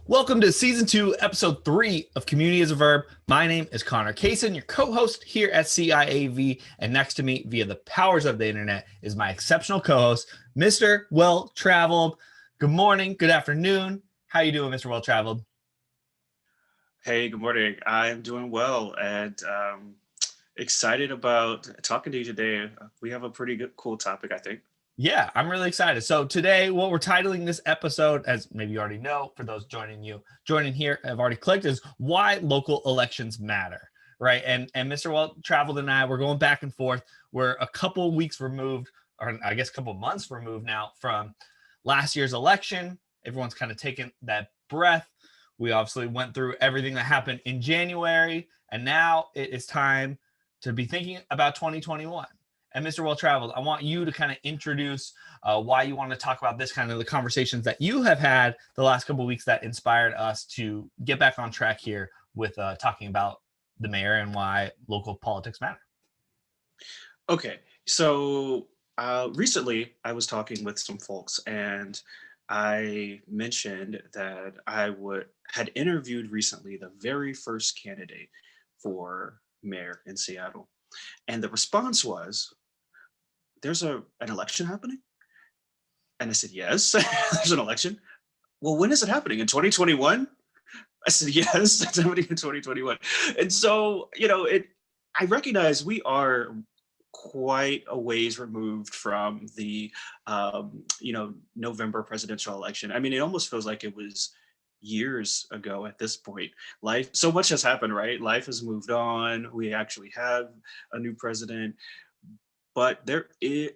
Welcome to Season 2, Episode 3 of Community is a Verb. My name is Connor Kaysen, your co-host here at CIAV, and next to me, via the powers of the internet, is my exceptional co-host, Mr. Well-Traveled. Good morning, good afternoon. How you doing, Mr. Well-Traveled? Hey, good morning. I'm doing well and excited about talking to you today. We have a pretty good, cool topic, I think. Yeah, I'm really excited. So today, what we're titling this episode, as maybe you already know, for those joining here, have already clicked, is why local elections matter, right? And Mr. Well Traveled and I, we're going back and forth. We're a couple weeks removed, or I guess a couple months removed now from last year's election. Everyone's kind of taken that breath. We obviously went through everything that happened in January, and now it is time to be thinking about 2021. And Mr. Well Traveled, I want you to kind of introduce why you want to talk about this, kind of the conversations that you have had the last couple of weeks that inspired us to get back on track here with talking about the mayor and why local politics matter. Okay, so recently I was talking with some folks and I mentioned that had interviewed recently the very first candidate for mayor in Seattle. And the response was, there's an election happening? And I said, yes, there's an election. Well, when is it happening? In 2021? I said, yes, it's happening in 2021. And so, I recognize we are quite a ways removed from the, November presidential election. I mean, it almost feels like it was years ago at this point. So much has happened, right? Life has moved on. We actually have a new president. But there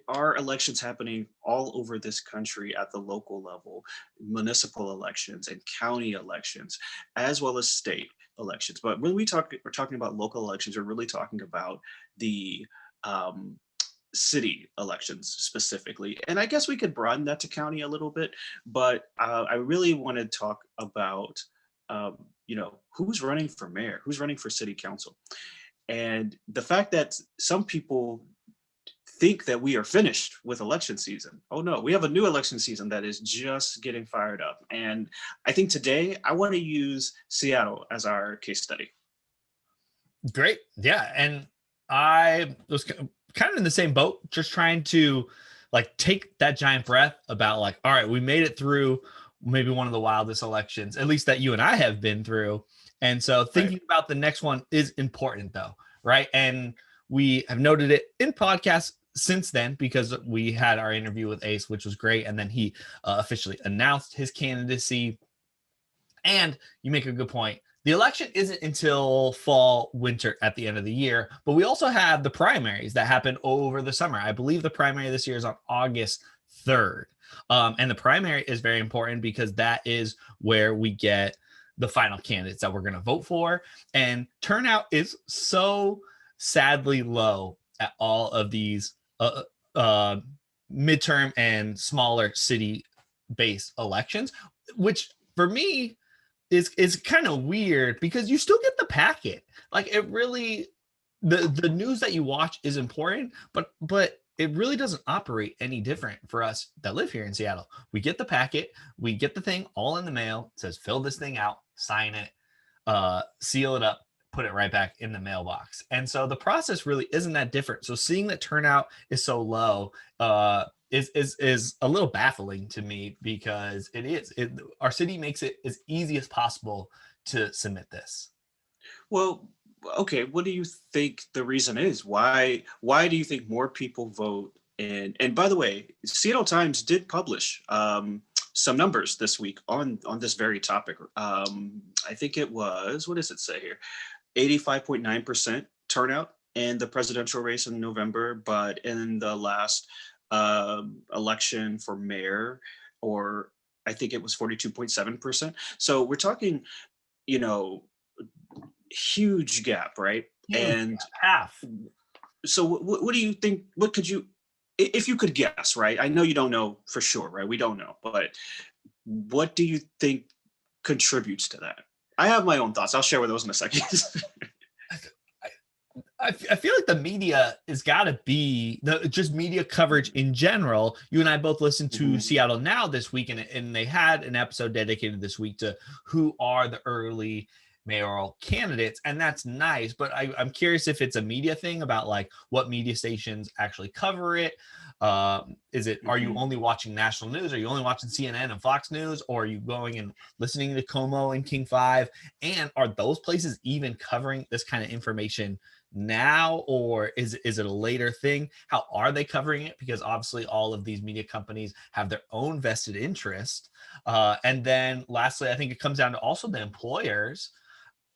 are elections happening all over this country at the local level, municipal elections and county elections, as well as state elections. But when we're talking about local elections, we're really talking about the um, city elections specifically. And I guess we could broaden that to county a little bit, but I really want to talk about, who's running for mayor, who's running for city council. And the fact that some people think that we are finished with election season. Oh no, we have a new election season that is just getting fired up. And I think today I want to use Seattle as our case study. Great. Yeah. And I was kind of in the same boat, just trying to take that giant breath about all right, we made it through maybe one of the wildest elections, at least that you and I have been through. And so thinking about the next one is important though, right? And we have noted it in podcasts since then because we had our interview with Ace, which was great. And then he officially announced his candidacy. And you make a good point. The election isn't until fall, winter at the end of the year, but we also have the primaries that happen over the summer. I believe the primary this year is on August 3rd. And the primary is very important because that is where we get the final candidates that we're going to vote for. And turnout is so sadly low at all of these midterm and smaller city-based elections, which for me is kind of weird because you still get the packet. It really, the news that you watch is important, but it really doesn't operate any different for us that live here in Seattle. We get the packet, we get the thing all in the mail. It says fill this thing out, sign it, seal it up, put it right back in the mailbox. And so the process really isn't that different. So seeing that turnout is so low is a little baffling to me because our city makes it as easy as possible to submit this. Well, okay, what do you think the reason is? Why do you think more people vote? And by the way, Seattle Times did publish some numbers this week on this very topic. I think it was, what does it say here? 85.9% turnout in the presidential race in November, but in the last election for mayor, or I think it was 42.7%. So we're talking, huge gap, right? And half. So what do you think? What could you, if you could guess, right? I know you don't know for sure, right? We don't know, but what do you think contributes to that? I have my own thoughts. I'll share with those in a second. I feel like the media has got to be the just media coverage in general. You and I both listened to Mhm. Seattle Now this week, and they had an episode dedicated this week to who are the early mayoral candidates, and that's nice. But I'm curious if it's a media thing about like what media stations actually cover it. Is it, are you Mhm. only watching national news? Are you only watching CNN and Fox News, or are you going and listening to Como and King Five? And are those places even covering this kind of information now, or is it a later thing? How are they covering it? Because obviously all of these media companies have their own vested interest. And then lastly, I think it comes down to also the employers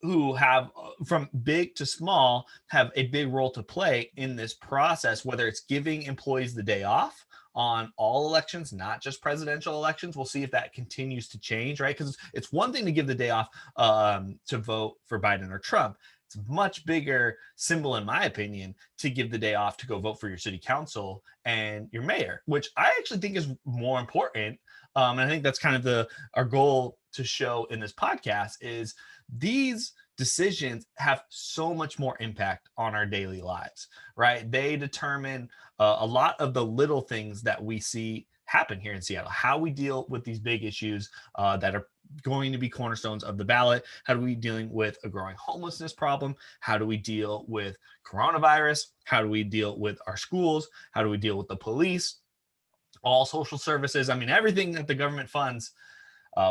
who have, from big to small, have a big role to play in this process, whether it's giving employees the day off on all elections, not just presidential elections. We'll see if that continues to change, right? Because it's one thing to give the day off to vote for Biden or Trump. It's a much bigger symbol, in my opinion, to give the day off to go vote for your city council and your mayor, which I actually think is more important. And I think that's kind of the our goal to show in this podcast is these decisions have so much more impact on our daily lives, right? They determine a lot of the little things that we see happen here in Seattle, how we deal with these big issues that are going to be cornerstones of the ballot. How do we dealing with a growing homelessness problem? How do we deal with coronavirus? How do we deal with our schools? How do we deal with the police? All social services. I mean, everything that the government funds,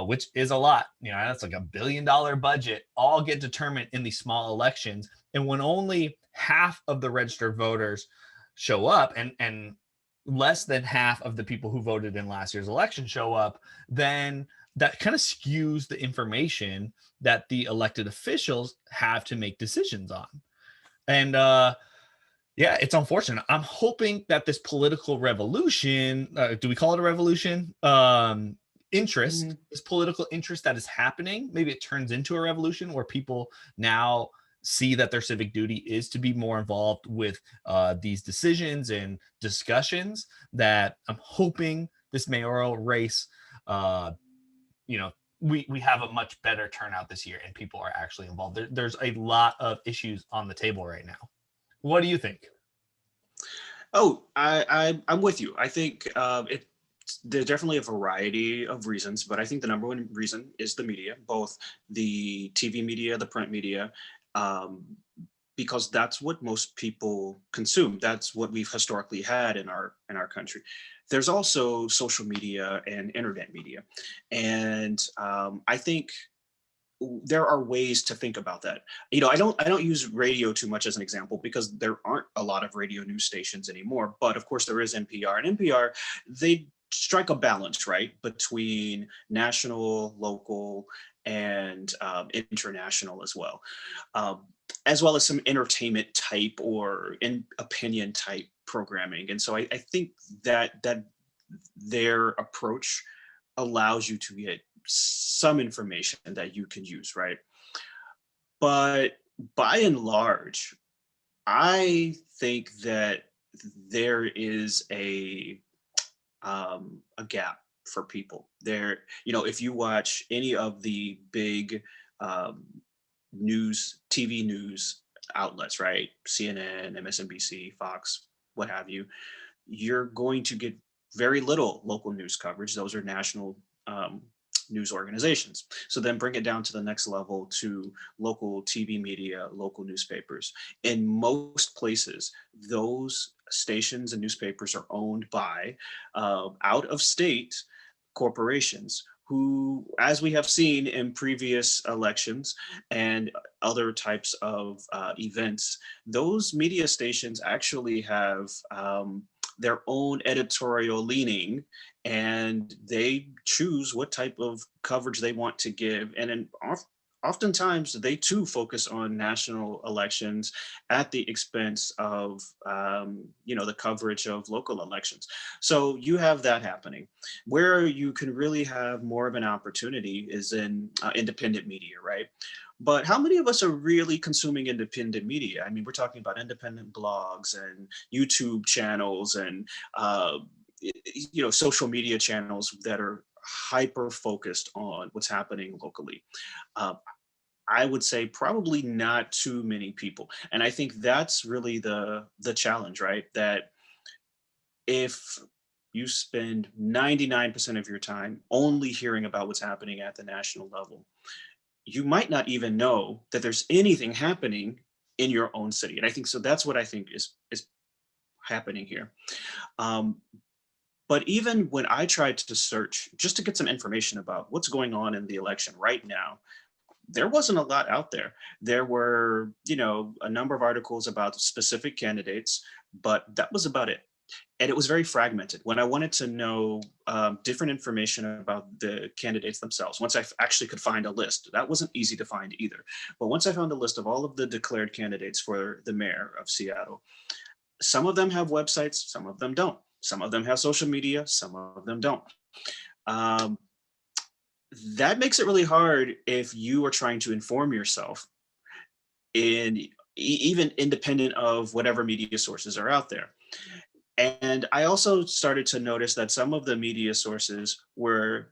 which is a lot. You know, that's like $1 billion budget, all get determined in these small elections. And when only half of the registered voters show up, and less than half of the people who voted in last year's election show up, then that kind of skews the information that the elected officials have to make decisions on. And yeah, it's unfortunate. I'm hoping that this political revolution, do we call it a revolution? Interest, Mhm. this political interest that is happening, maybe it turns into a revolution where people now see that their civic duty is to be more involved with these decisions and discussions. That I'm hoping this mayoral race, uh, you know, we have a much better turnout this year and people are actually involved. There's a lot of issues on the table right now. What do you think? Oh, I'm with you. I think there's definitely a variety of reasons, but I think the number one reason is the media, both the TV media, the print media, um, because that's what most people consume. That's what we've historically had in our country. There's also social media and internet media, and I think there are ways to think about that. You know, I don't use radio too much as an example because there aren't a lot of radio news stations anymore. But of course, there is NPR, and NPR, they strike a balance, right, between national, local, and international um, as well as some entertainment type or opinion type programming. And so I think that their approach allows you to get some information that you can use, right? But by and large, I think that there is a gap for people there. You know, if you watch any of the big um, TV news outlets, right? CNN, MSNBC, Fox, what have you, you're going to get very little local news coverage. Those are national um, news organizations. So then bring it down to the next level to local TV media, local newspapers. In most places, those stations and newspapers are owned by out of state corporations who, as we have seen in previous elections and other types of events, those media stations actually have their own editorial leaning and they choose what type of coverage they want to give. And oftentimes they too focus on national elections at the expense of you know, the coverage of local elections. So you have that happening. Where you can really have more of an opportunity is in independent media, right? But how many of us are really consuming independent media? I mean, we're talking about independent blogs and YouTube channels and you know, social media channels that are hyper focused on what's happening locally. Uh, I would say probably not too many people. And I think that's really the challenge, right? That if you spend 99% of your time only hearing about what's happening at the national level, you might not even know that there's anything happening in your own city. And I think so that's what I think is happening here. Um, but even when I tried to search just to get some information about what's going on in the election right now, there wasn't a lot out there. There were, a number of articles about specific candidates, but that was about it. And it was very fragmented. When I wanted to know different information about the candidates themselves, once I actually could find a list, that wasn't easy to find either. But once I found a list of all of the declared candidates for the mayor of Seattle, some of them have websites, some of them don't. Some of them have social media, some of them don't. Um, that makes it really hard if you are trying to inform yourself in even independent of whatever media sources are out there. And I also started to notice that some of the media sources were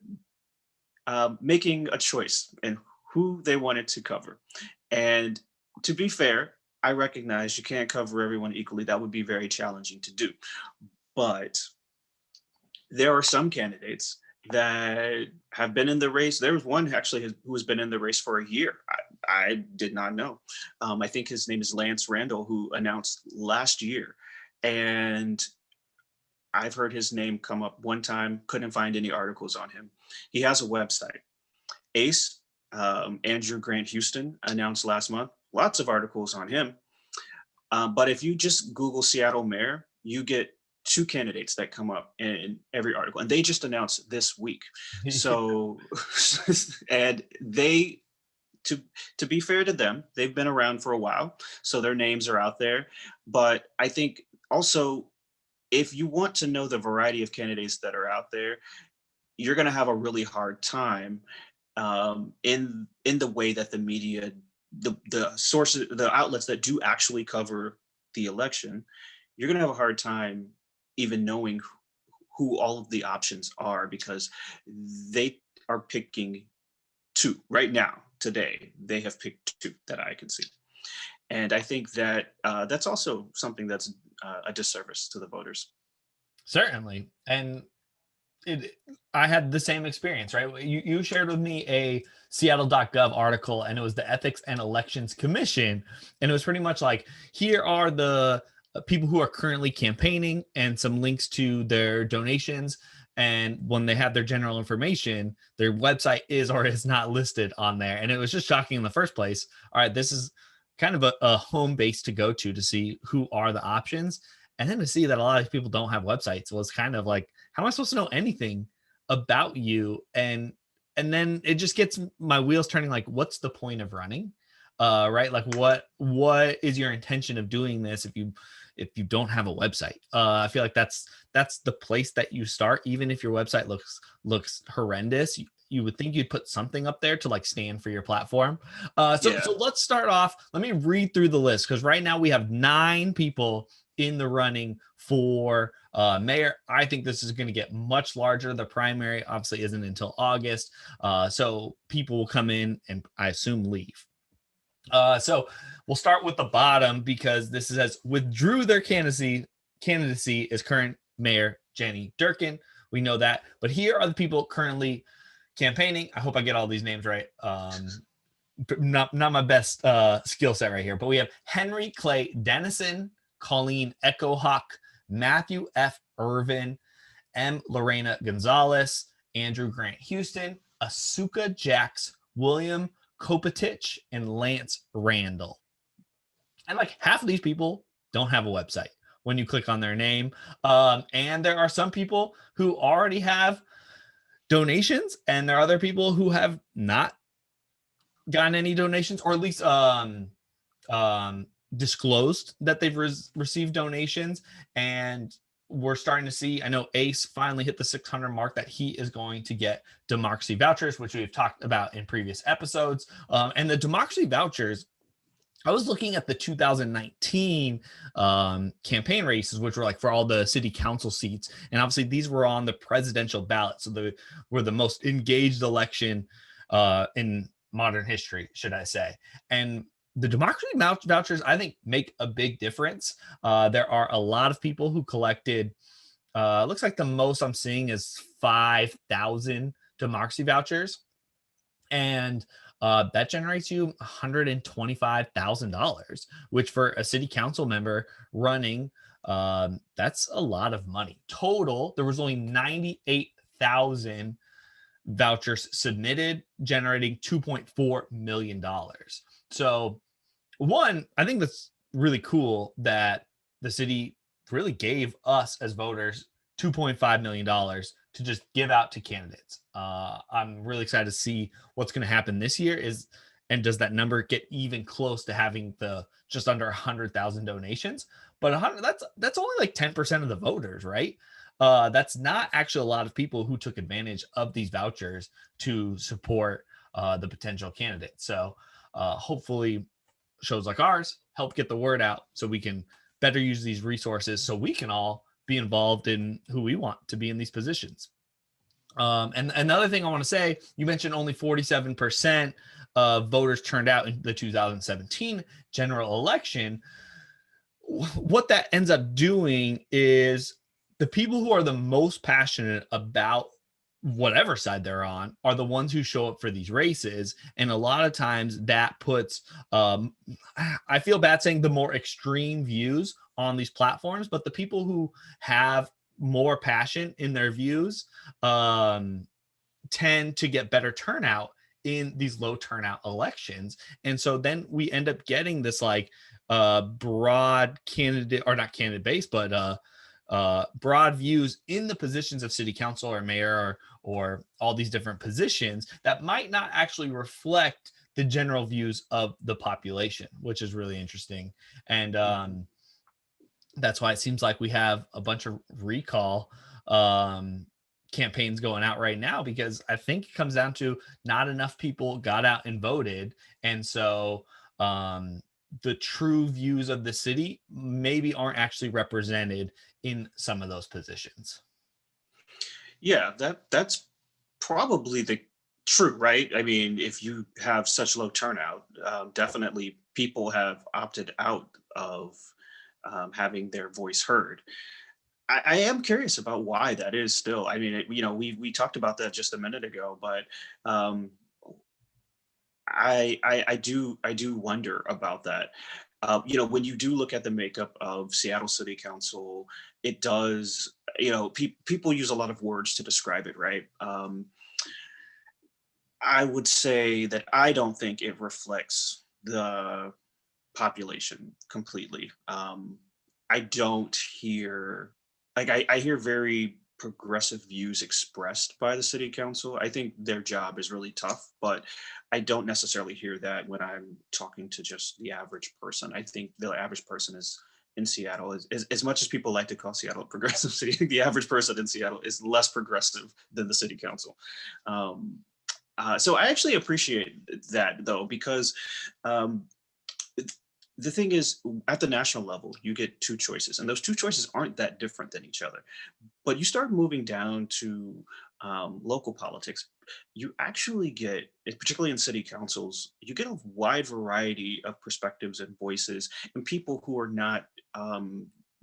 making a choice in who they wanted to cover. And to be fair, I recognize you can't cover everyone equally. That would be very challenging to do. But there are some candidates that have been in the race. There was one actually who has been in the race for a year. I did not know. I think his name is Lance Randall, who announced last year. And I've heard his name come up one time, couldn't find any articles on him. He has a website. Ace, Andrew Grant Houston, announced last month, lots of articles on him. But if you just Google Seattle mayor, you get two candidates that come up in every article, and they just announced this week. So, and they, to be fair to them, they've been around for a while, so their names are out there. But I think also, if you want to know the variety of candidates that are out there, you're going to have a really hard time in the way that the media, the sources, the outlets that do actually cover the election, you're going to have a hard time even knowing who all of the options are, because they are picking two right now. Today, they have picked two that I can see. And I think that that's also something that's a disservice to the voters. Certainly. And I had the same experience, right? You shared with me a Seattle.gov article, and it was the Ethics and Elections Commission. And it was pretty much like, here are the people who are currently campaigning and some links to their donations. And when they have their general information, their website is or is not listed on there. And it was just shocking in the first place. All right, this is kind of a home base to go to see who are the options. And then to see that a lot of people don't have websites was kind of like, how am I supposed to know anything about you? And then it just gets my wheels turning, like, what's the point of running? Right? Like, what is your intention of doing this if you don't have a website? I feel like that's the place that you start. Even if your website looks horrendous, you would think you'd put something up there to like stand for your platform. So let's start off. Let me read through the list, because right now we have 9 people in the running for mayor. I think this is going to get much larger. The primary obviously isn't until August. So people will come in and I assume leave. So we'll start with the bottom, because this says withdrew their candidacy as current mayor Jenny Durkin. We know that, but here are the people currently campaigning. I hope I get all these names right. Not my best skill set right here, but we have Henry Clay Dennison, Colleen Echo Hawk, Matthew F. Irvin, M. Lorena Gonzalez, Andrew Grant Houston, Asuka Jax, William Kopatich, and Lance Randall. And like half of these people don't have a website when you click on their name. And there are some people who already have donations, and there are other people who have not gotten any donations, or at least disclosed that they've received donations. And we're starting to see, I know Ace finally hit the 600 mark, that he is going to get democracy vouchers, which we've talked about in previous episodes. And the democracy vouchers, I was looking at the 2019 campaign races, which were like for all the city council seats. And obviously these were on the presidential ballot. So they were the most engaged election in modern history, should I say. And the democracy vouchers, I think, make a big difference. There are a lot of people who collected, looks like the most I'm seeing is 5,000 democracy vouchers. And that generates you $125,000, which for a city council member running, that's a lot of money. Total, there was only 98,000 vouchers submitted, generating $2.4 million. So, one, I think that's really cool that the city really gave us as voters $2.5 million to just give out to candidates. I'm really excited to see what's going to happen this year. And does that number get even close to having the just under 100,000 donations? But 100, that's only like 10% of the voters, right? That's not actually a lot of people who took advantage of these vouchers to support the potential candidate. So hopefully shows like ours help get the word out so we can better use these resources so we can all be involved in who we want to be in these positions. And another thing I want to say, you mentioned only 47% of voters turned out in the 2017 general election. What that ends up doing is the people who are the most passionate about whatever side they're on are the ones who show up for these races. And a lot of times that puts, I feel bad saying the more extreme views on these platforms, but the people who have more passion in their views tend to get better turnout in these low turnout elections. And so then we end up getting this like broad candidate, or not candidate base, but broad views in the positions of city council or mayor or all these different positions that might not actually reflect the general views of the population, which is really interesting. And that's why it seems like we have a bunch of recall campaigns going out right now, because I think it comes down to not enough people got out and voted. And so the true views of the city maybe aren't actually represented in some of those positions. Yeah, that's probably the true, right? I mean, if you have such low turnout, definitely people have opted out of having their voice heard. I am curious about why that is still. I mean, we talked about that just a minute ago, but um, I do wonder about that. When you do look at the makeup of Seattle City Council, it does. People use a lot of words to describe it, right? I would say that I don't think it reflects the population completely. I don't hear like I hear very progressive views expressed by the city council. I think their job is really tough, but I don't necessarily hear that when I'm talking to just the average person. I think the average person is in Seattle is as much as people like to call Seattle a progressive city, the average person in Seattle is less progressive than the city council. Um, so I actually appreciate that though, because um, the thing is, at the national level, you get two choices, and those two choices aren't that different than each other. But you start moving down to local politics, you actually get, particularly in city councils, you get a wide variety of perspectives and voices, and people who are not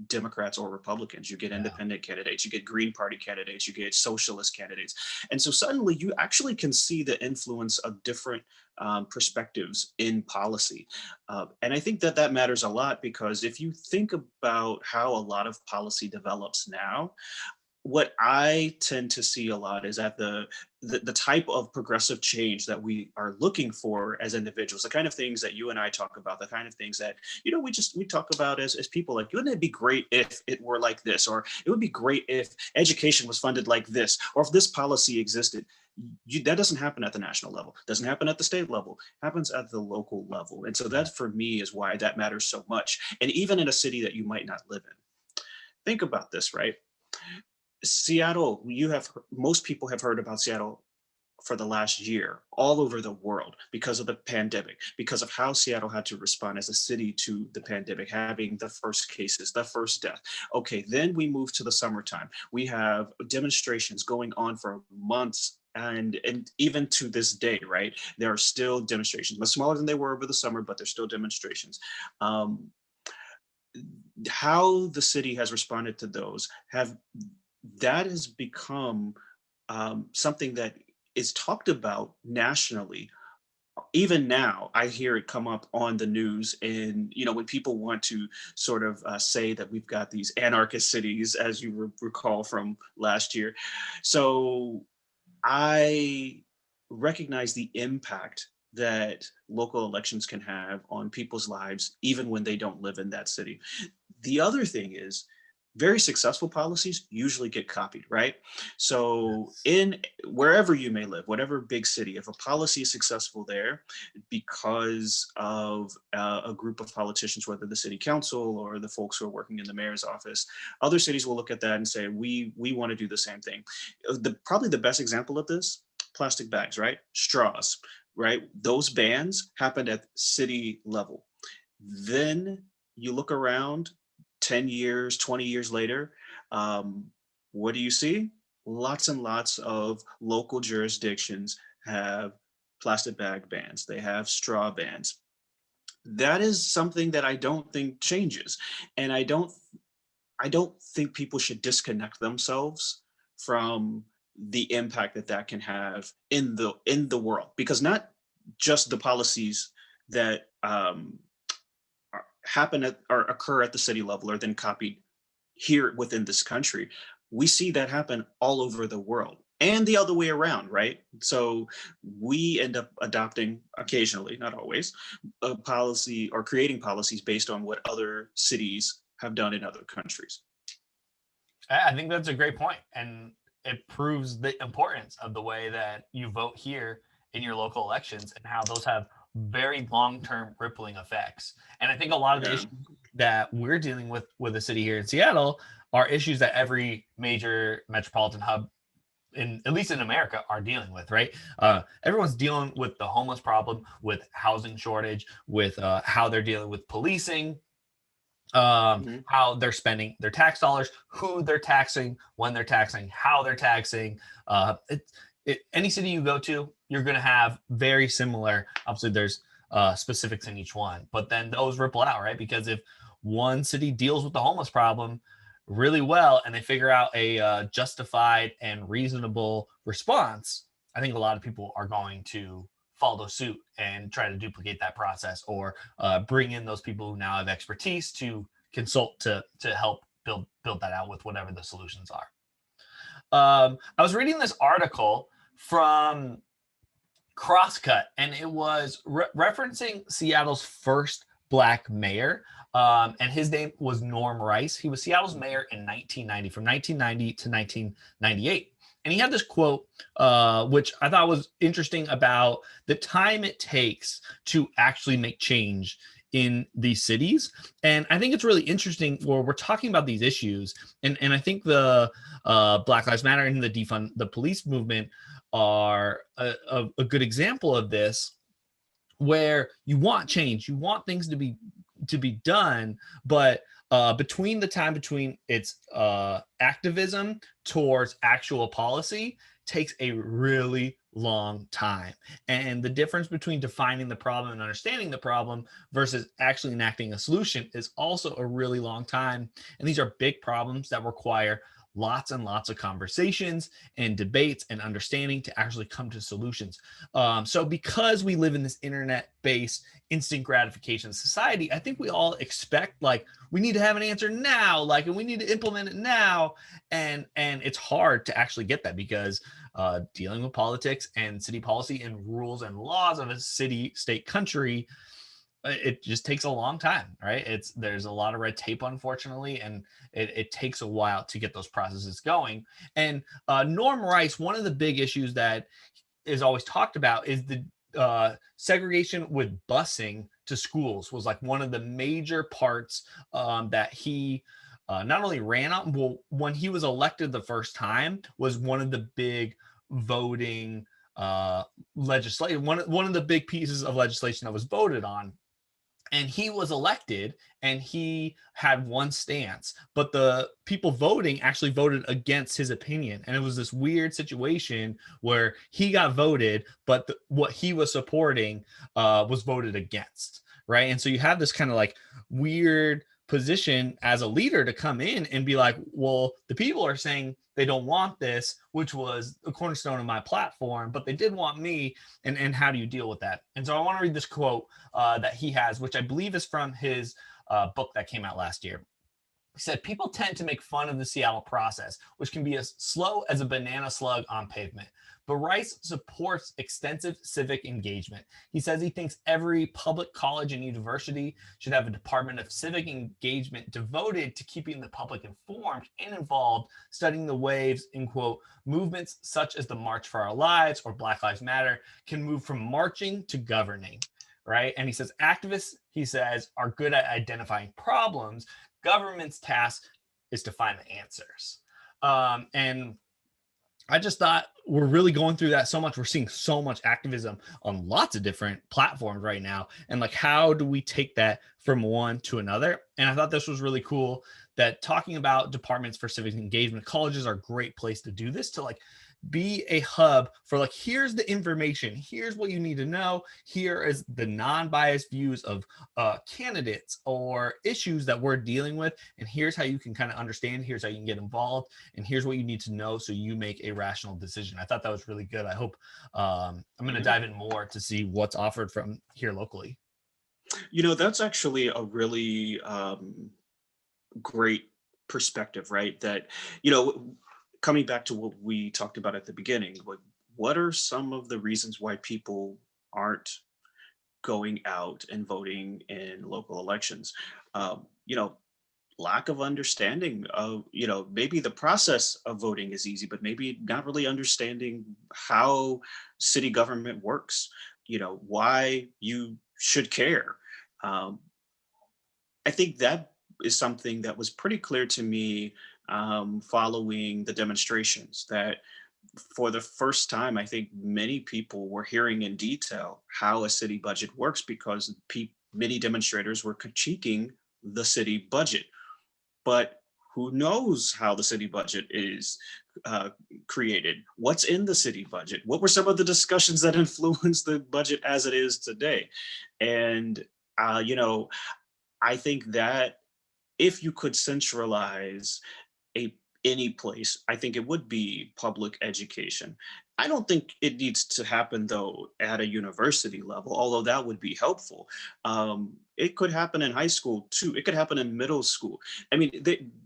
Democrats or Republicans. You get Yeah. independent candidates, you get Green Party candidates, you get socialist candidates. And so suddenly you actually can see the influence of different perspectives in policy. And I think that that matters a lot, because if you think about how a lot of policy develops now, what I tend to see a lot is that the type of progressive change that we are looking for as individuals, the kind of things that you and I talk about, the kind of things that we talk about as people, like, wouldn't it be great if it were like this, or it would be great if education was funded like this, or if this policy existed. That doesn't happen at the national level, doesn't happen at the state level, happens at the local level. And so that for me is why that matters so much. And even in a city that you might not live in, think about this, right? Seattle, most people have heard about Seattle for the last year all over the world because of the pandemic, because of how Seattle had to respond as a city to the pandemic, having the first cases, the first death. Okay, then we move to the summertime. We have demonstrations going on for months And even to this day, right, there are still demonstrations, much smaller than they were over the summer, but there's still demonstrations. Um, how the city has responded to those have that has become something that is talked about nationally. Even now I hear it come up on the news, and when people want to sort of say that we've got these anarchist cities, as you recall from last year. So I recognize the impact that local elections can have on people's lives, even when they don't live in that city. The other thing is, very successful policies usually get copied, right? So, Yes. in wherever you may live, whatever big city, if a policy is successful there because of a group of politicians, whether the city council or the folks who are working in the mayor's office, other cities will look at that and say, "We want to do the same thing." Probably the best example of this: plastic bags, right? Straws, right? Those bans happened at city level. Then you look around 10 years, 20 years later, um, what do you see? Lots and lots of local jurisdictions have plastic bag bans, they have straw bans. That is something that I don't think changes. And I don't think people should disconnect themselves from the impact that that can have in the world, because not just the policies that happen at or occur at the city level are then copied here within this country. We see that happen all over the world and the other way around, right? So we end up adopting occasionally, not always, a policy or creating policies based on what other cities have done in other countries. I think that's a great point, and it proves the importance of the way that you vote here in your local elections and how those have very long-term rippling effects. And I think a lot of the Yeah. issues that we're dealing with the city here in Seattle are issues that every major metropolitan hub in at least in America are dealing with, right? Everyone's dealing with the homeless problem, with housing shortage, with how they're dealing with policing, Mhm. how they're spending their tax dollars, who they're taxing, when they're taxing, how they're taxing. Any city you go to, you're going to have very similar. Obviously, there's specifics in each one, but then those ripple out, right? Because if one city deals with the homeless problem really well and they figure out a justified and reasonable response, I think a lot of people are going to follow suit and try to duplicate that process, or bring in those people who now have expertise to consult to help build that out with whatever the solutions are. I was reading this article from Crosscut, and it was referencing Seattle's first black mayor. And his name was Norm Rice. He was Seattle's mayor in 1990, from 1990 to 1998. And he had this quote, which I thought was interesting, about the time it takes to actually make change in these cities. And I think it's really interesting where we're talking about these issues. And I think the Black Lives Matter and the defund the police movement are a good example of this, where you want change, you want things to be done, but between the time between its activism towards actual policy takes a really long time. And the difference between defining the problem and understanding the problem versus actually enacting a solution is also a really long time. And these are big problems that require lots and lots of conversations and debates and understanding to actually come to solutions. So because we live in this internet-based instant gratification society, I think we all expect, like, we need to have an answer now, like, and we need to implement it now. And it's hard to actually get that, because dealing with politics and city policy and rules and laws of a city, state, country, it just takes a long time, right? There's a lot of red tape, unfortunately, and it takes a while to get those processes going. And Norm Rice, one of the big issues that is always talked about is the segregation with busing to schools was like one of the major parts that he not only ran on, well, when he was elected the first time, was one of the big voting legislation, one of the big pieces of legislation that was voted on. and he was elected and he had one stance, but the people voting actually voted against his opinion, and it was this weird situation where he got voted, but what he was supporting was voted against, right? And so you have this kind of like weird position as a leader to come in and be like, well, the people are saying they don't want this, which was the cornerstone of my platform, but they did want me. And how do you deal with that? And so I want to read this quote that he has, which I believe is from his book that came out last year. He said, people tend to make fun of the Seattle process, which can be as slow as a banana slug on pavement. But Rice supports extensive civic engagement. He says he thinks every public college and university should have a Department of Civic Engagement devoted to keeping the public informed and involved, studying the waves in, quote, movements such as the March for Our Lives or Black Lives Matter can move from marching to governing, right? And he says activists, he says, are good at identifying problems. Government's task is to find the answers. And I just thought we're really going through that so much. We're seeing so much activism on lots of different platforms right now. And like, how do we take that from one to another? And I thought this was really cool that talking about departments for civic engagement, colleges are a great place to do this, to like be a hub for like, here's the information, here's what you need to know, here is the non-biased views of candidates or issues that we're dealing with, and here's how you can kind of understand, here's how you can get involved, and here's what you need to know so you make a rational decision. I thought that was really good. I hope I'm going to dive in more to see what's offered from here locally. That's actually a really great perspective, right? That, coming back to what we talked about at the beginning, what are some of the reasons why people aren't going out and voting in local elections? Um, you know, Lack of understanding of, maybe the process of voting is easy, but maybe not really understanding how city government works, why you should care. Um, I think that is something that was pretty clear to me following the demonstrations, that for the first time, I think many people were hearing in detail how a city budget works, because many demonstrators were critiquing the city budget. But who knows how the city budget is uh, created? What's in the city budget? What were some of the discussions that influenced the budget as it is today? And, I think that if you could centralize a any place, I think it would be public education. I don't think it needs to happen though at a university level, although that would be helpful. It could happen in high school too. It could happen in middle school. I mean,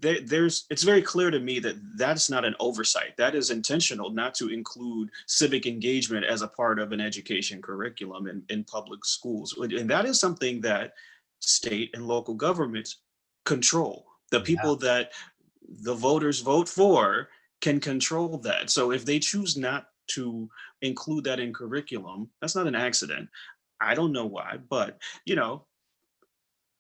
there's it's very clear to me that that's not an oversight. That is intentional, not to include civic engagement as a part of an education curriculum in public schools, and that is something that state and local governments control. The Yeah. people that the voters vote for can control that. So if they choose not to include that in curriculum, that's not an accident. I don't know why, but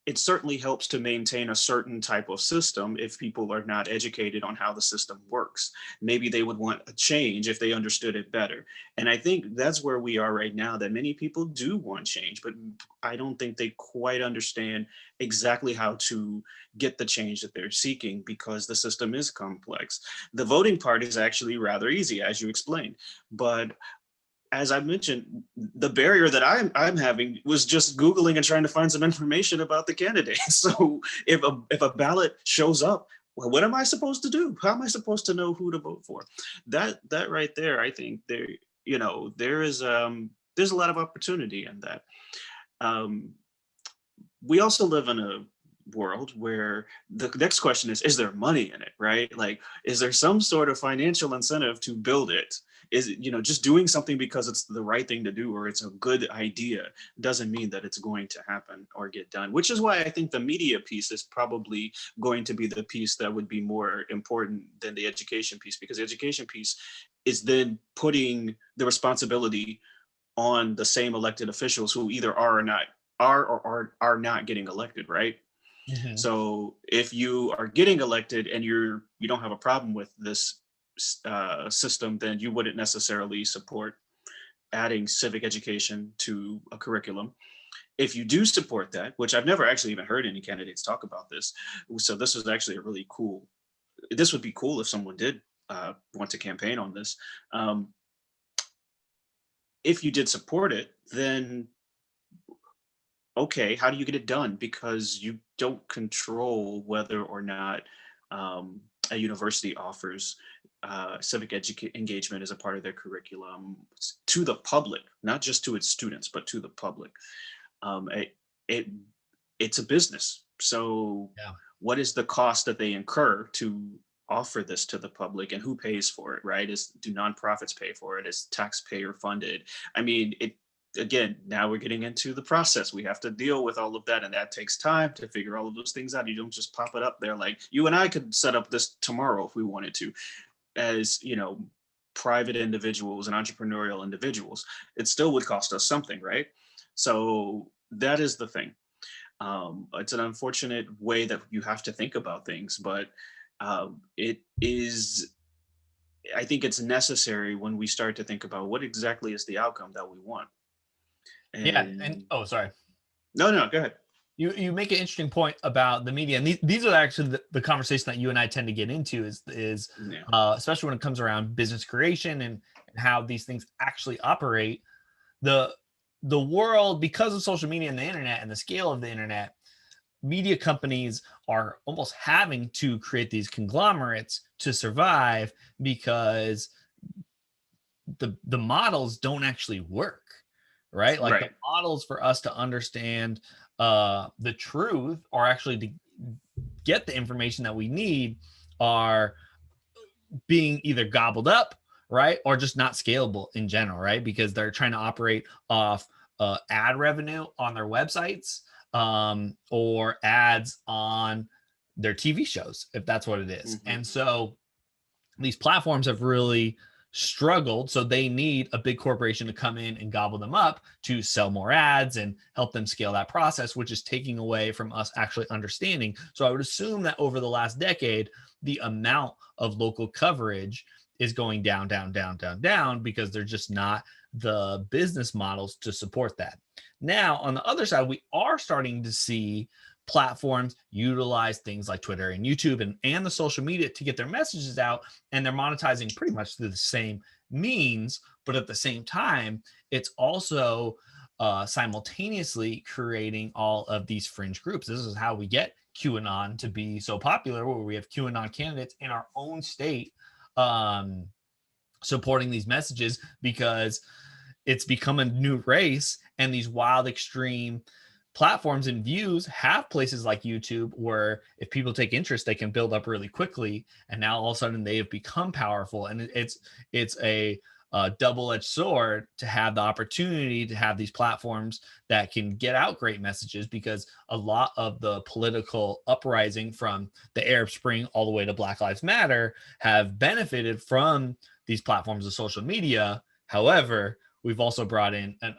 it certainly helps to maintain a certain type of system if people are not educated on how the system works. Maybe they would want a change if they understood it better. And I think that's where we are right now, that many people do want change, but I don't think they quite understand exactly how to get the change that they're seeking, because the system is complex. The voting part is actually rather easy, as you explained. But as I mentioned, the barrier that I'm having was just Googling and trying to find some information about the candidate. So if a ballot shows up, well, what am I supposed to do? How am I supposed to know who to vote for? That right there, I think there's a lot of opportunity in that. Um, we also live in a world where the next question is there money in it, right? Like, is there some sort of financial incentive to build it? Is it, just doing something because it's the right thing to do or it's a good idea doesn't mean that it's going to happen or get done, which is why I think the media piece is probably going to be the piece that would be more important than the education piece, because the education piece is then putting the responsibility on the same elected officials who either are or not are not getting elected, right? Mhm. So if you are getting elected and you don't have a problem with this system, then you wouldn't necessarily support adding civic education to a curriculum. If you do support that, which I've never actually even heard any candidates talk about this, so this is actually a really cool. This would be cool if someone did want to campaign on this. Um, if you did support it, then okay, how do you get it done? Because you don't control whether or not a university offers engagement as a part of their curriculum to the public, not just to its students, but to the public. It, it it's a business. So Yeah. what is the cost that they incur to offer this to the public, and who pays for it, right? Do nonprofits pay for it? Is taxpayer funded? I mean, it again, now we're getting into the process. We have to deal with all of that, and that takes time to figure all of those things out. You don't just pop it up there. Like, you and I could set up this tomorrow if we wanted to, as private individuals and entrepreneurial individuals. It still would cost us something, right? So that is the thing. It's an unfortunate way that you have to think about things, but it is. I think it's necessary when we start to think about what exactly is the outcome that we want. Yeah. And And oh, sorry. no, no, go ahead. You make an interesting point about the media, and these are actually the conversation that you and I tend to get into is Yeah, especially when it comes around business creation and how these things actually operate. The the world, because of social media and the internet and the scale of the internet, media companies are almost having to create these conglomerates to survive because the models don't actually work, right? Like the right. models for us to understand the truth, or actually to get the information that we need, are being either gobbled up, right, or just not scalable in general, right? Because they're trying to operate off ad revenue on their websites, or ads on their TV shows, if that's what it is. Hmm. And so these platforms have really struggled. So they need a big corporation to come in and gobble them up to sell more ads and help them scale that process, which is taking away from us actually understanding. So I would assume that over the last decade, the amount of local coverage is going down, down, down, down, down, because they're just not the business models to support that. Now, on the other side, we are starting to see platforms utilize things like Twitter and YouTube and the social media to get their messages out, and they're monetizing pretty much through the same means. But at the same time, it's also simultaneously creating all of these fringe groups. This is how we get QAnon to be so popular, where we have QAnon candidates in our own state um, supporting these messages, because it's become a new race, and these wild extreme platforms and views have places like YouTube, where if people take interest, they can build up really quickly, and now all of a sudden they have become powerful. And it's a double-edged sword to have the opportunity to have these platforms that can get out great messages, because a lot of the political uprising from the Arab Spring all the way to Black Lives Matter have benefited from these platforms of social media. However, we've also brought in an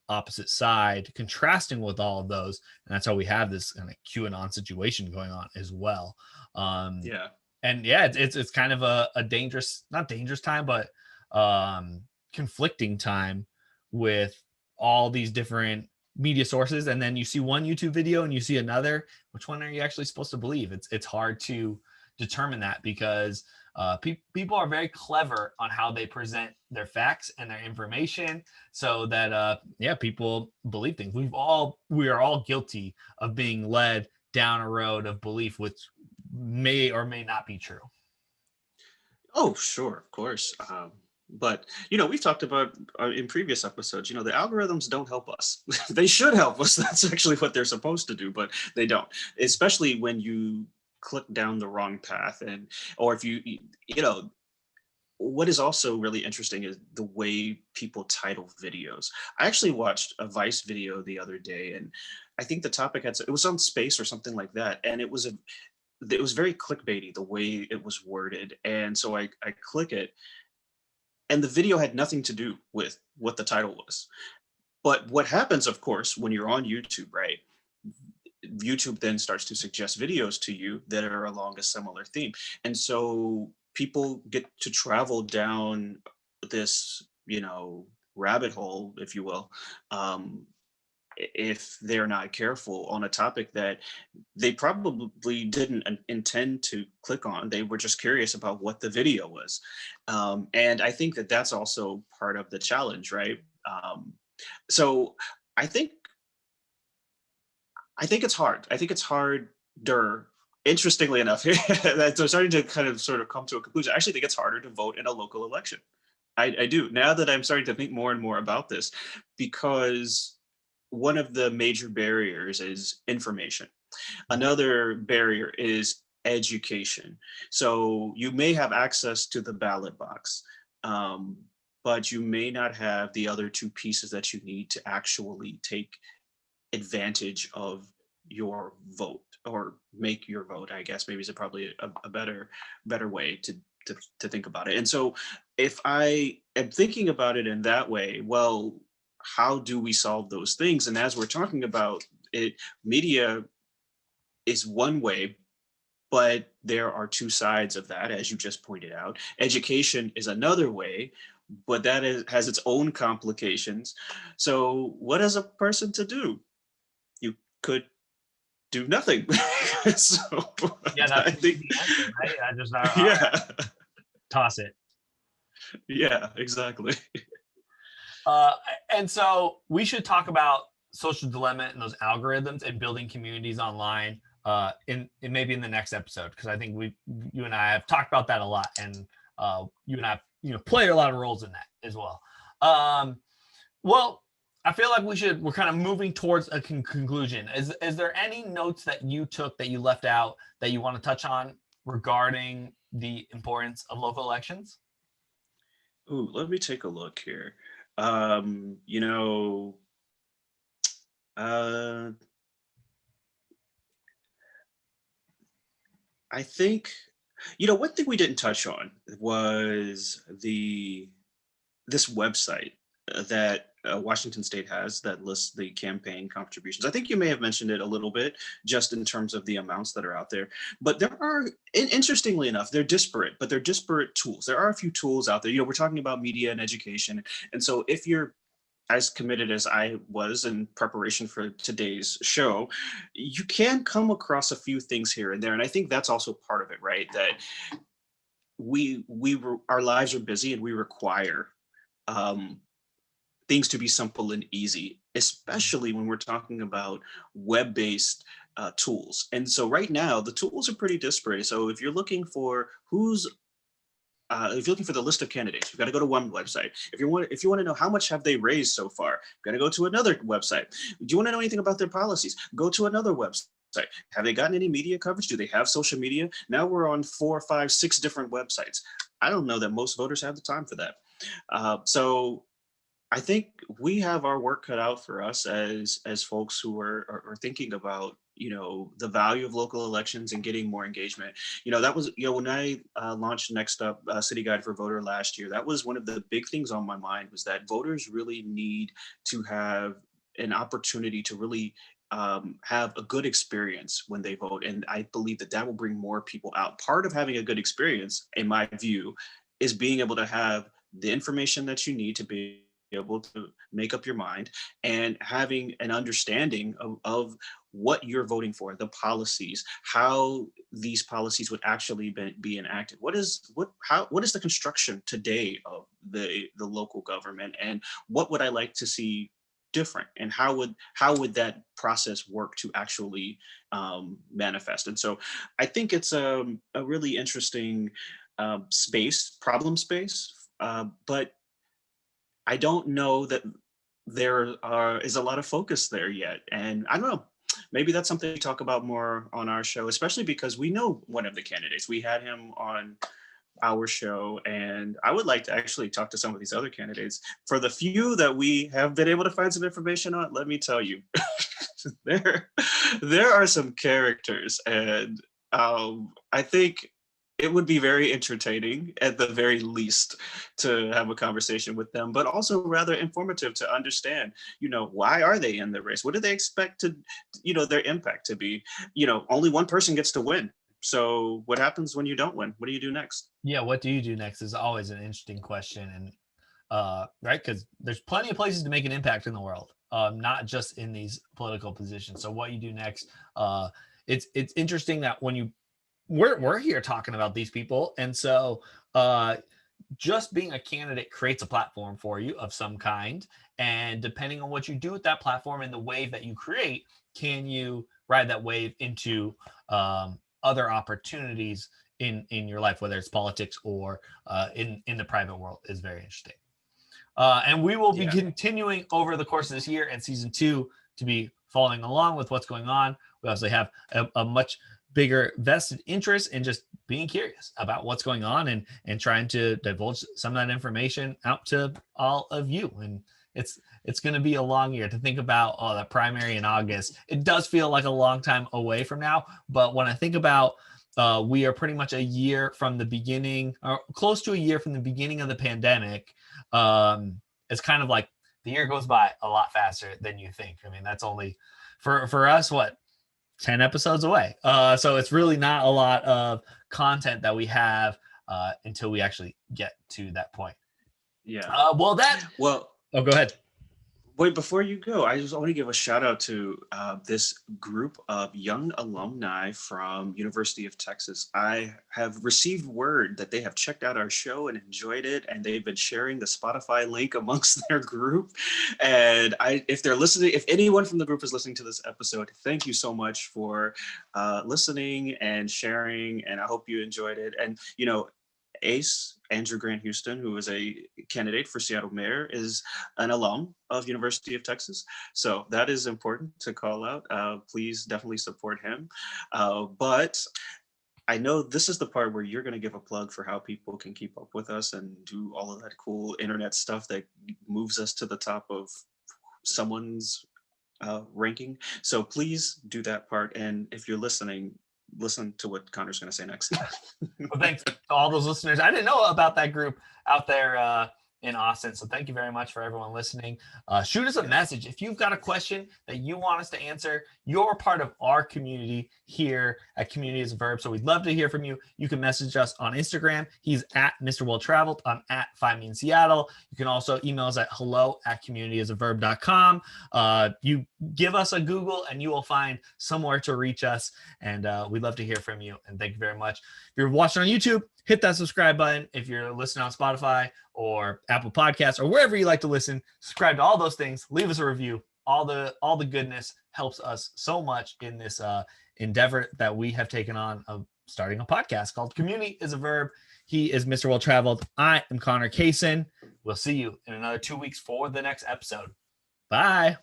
opposite side contrasting with all of those, and that's how we have this kind of QAnon situation going on as well. um Yeah. and yeah, it's kind of a dangerous, not dangerous time, but conflicting time, with all these different media sources. And then you see one YouTube video and you see another. Which one are you actually supposed to believe? It's hard to determine that, because people are very clever on how they present their facts and their information, so that yeah, people believe things. We are all guilty of being led down a road of belief which may or may not be true. Oh, sure, of course. But we've talked about in previous episodes. The algorithms don't help us. They should help us. That's actually what they're supposed to do, but they don't. Especially when you click down the wrong path, or if what is also really interesting is the way people title videos. I actually watched a Vice video the other day, and I think the topic it was on space or something like that, and it was very clickbaity the way it was worded. And so I click it, and the video had nothing to do with what the title was. But what happens, of course, when you're on YouTube, right? YouTube then starts to suggest videos to you that are along a similar theme. And so people get to travel down this, rabbit hole, if you will, um, if they're not careful on a topic that they probably didn't intend to click on. They were just curious about what the video was. And I think that that's also part of the challenge, right? So I think I think it's hard. I think it's harder. Interestingly enough, that's I'm starting to kind of sort of come to a conclusion. I actually think it's harder to vote in a local election. I do now that I'm starting to think more and more about this, because one of the major barriers is information. Another barrier is education. So you may have access to the ballot box, um, but you may not have the other two pieces that you need to actually take advantage of your vote, or make your vote, I guess maybe is probably a better way to think about it. And so if I am thinking about it in that way, well, how do we solve those things? And as we're talking about it, media is one way, but there are two sides of that, as you just pointed out. Education is another way, but has its own complications. So what is a person to do? You could do nothing. So Yeah, that's I the think, easy answer, right? I just all right, yeah, toss it. yeah, exactly. Uh, and so we should talk about social dilemma and those algorithms and building communities online in maybe in the next episode, because I think you and I have talked about that a lot, and you and I play a lot of roles in that as well. Um, well, I feel like we're kind of moving towards a conclusion. Is there any notes that you took that you left out that you want to touch on regarding the importance of local elections? Ooh, let me take a look here. Um, you know, uh, I think, one thing we didn't touch on was this website that Washington State has that lists the campaign contributions. I think you may have mentioned it a little bit, just in terms of the amounts that are out there. But there are, interestingly enough, they're disparate, but they're disparate tools. There are a few tools out there. We're talking about media and education, and so if you're as committed as I was in preparation for today's show, you can come across a few things here and there, and I think that's also part of it, right? That our lives are busy, and we require um, things to be simple and easy, especially when we're talking about web-based tools. And so right now, the tools are pretty disparate. So if you're looking for the list of candidates, you've got to go to one website. If you want to know how much have they raised so far, you've got to go to another website. Do you want to know anything about their policies? Go to another website. Have they gotten any media coverage? Do they have social media? Now we're on 4, 5, 6 different websites. I don't know that most voters have the time for that. So I think we have our work cut out for us as folks who are thinking about the value of local elections and getting more engagement. That was when I launched Next Up City Guide for Voter last year. That was one of the big things on my mind, was that voters really need to have an opportunity to really have a good experience when they vote, and I believe that will bring more people out. Part of having a good experience, in my view, is being able to have the information that you need to be able to make up your mind, and having an understanding of what you're voting for, the policies, how these policies would actually be enacted. What is the construction today of the local government, and what would I like to see different, and how would that process work to actually manifest? And so I think it's a really interesting problem space, but I don't know that is a lot of focus there yet. And I don't know, maybe that's something we talk about more on our show, especially because we know one of the candidates. We had him on our show, and I would like to actually talk to some of these other candidates. For the few that we have been able to find some information on, let me tell you, there are some characters, and I think it would be very entertaining, at the very least, to have a conversation with them, but also rather informative to understand, why are they in the race? What do they expect their impact to be? Only one person gets to win. So what happens when you don't win? What do you do next? Yeah, what do you do next is always an interesting question, and right? Because there's plenty of places to make an impact in the world, not just in these political positions. So what you do next, it's interesting that when we're here talking about these people, and so just being a candidate creates a platform for you of some kind, and depending on what you do with that platform and the wave that you create, can you ride that wave into other opportunities in your life, whether it's politics or in the private world, is very interesting. And we will be continuing over the course of this year and season 2 to be following along with what's going on. We obviously have a much bigger vested interest in just being curious about what's going on and trying to divulge some of that information out to all of you. And it's going to be a long year to think about the primary in August. It does feel like a long time away from now, but when I think about we are pretty much a year from the beginning, or close to a year from the beginning of the pandemic. It's kind of like the year goes by a lot faster than you think. I mean, that's only for us, 10 episodes away. So it's really not a lot of content that we have until we actually get to that point. Yeah. Oh, go ahead. Wait, before you go, I just want to give a shout out to this group of young alumni from University of Texas. I have received word that they have checked out our show and enjoyed it, and they've been sharing the Spotify link amongst their group. And if they're listening, if anyone from the group is listening to this episode, thank you so much for listening and sharing, and I hope you enjoyed it. And, Ace, Andrew Grant Houston, who is a candidate for Seattle mayor, is an alum of University of Texas. So that is important to call out. Please definitely support him. But I know this is the part where you're going to give a plug for how people can keep up with us and do all of that cool internet stuff that moves us to the top of someone's ranking. So please do that part. And if you're listening, listen to what Connor's going to say next. Well, thanks to all those listeners. I didn't know about that group out there in Austin. So thank you very much for everyone listening. Shoot us a message. If you've got a question that you want us to answer, you're part of our community here at Community is a Verb. So we'd love to hear from you. You can message us on Instagram. He's at Mr. Well Traveled. I'm at Find Me in Seattle. You can also email us at hello@communityasaverb.com. You give us a Google and you will find somewhere to reach us. And we'd love to hear from you. And thank you very much. If you're watching on YouTube, hit that subscribe button. If you're listening on Spotify or Apple Podcasts or wherever you like to listen, subscribe to all those things. Leave us a review. All the goodness helps us so much in this endeavor that we have taken on of starting a podcast called Community is a Verb. He is Mr. Well Traveled. I am Connor Kaysen. We'll see you in another 2 weeks for the next episode. Bye.